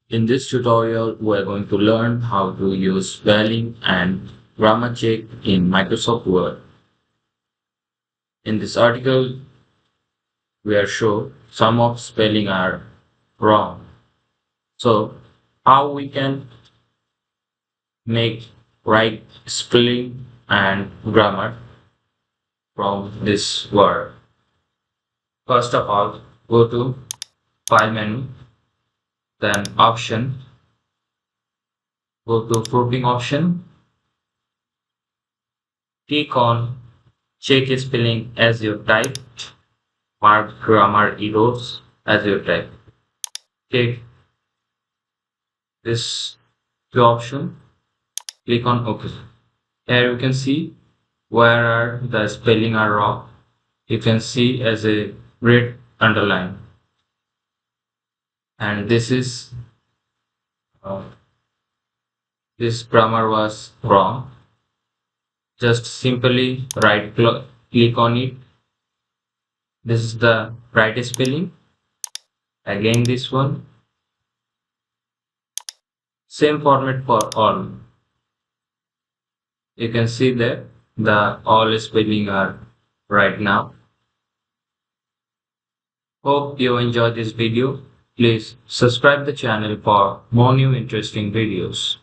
In this tutorial, we are going to learn how to use spelling and grammar check in Microsoft Word. In this article, we are shown some of spelling are wrong. So, how we can make right spelling and grammar from this word. First of all, go to File menu, then Option, go to Grouping option, click on Check spelling as you type, mark grammar errors as you type. Click this two option, click on OK. Here you can see where are the spelling are wrong. You can see as a red underline, and this is uh, this grammar was wrong. Just simply click on it. This is the right spelling. Again this one. Same format for all. You can see that the all spelling are right now. Hope you enjoyed this video. Please subscribe the channel for more new interesting videos.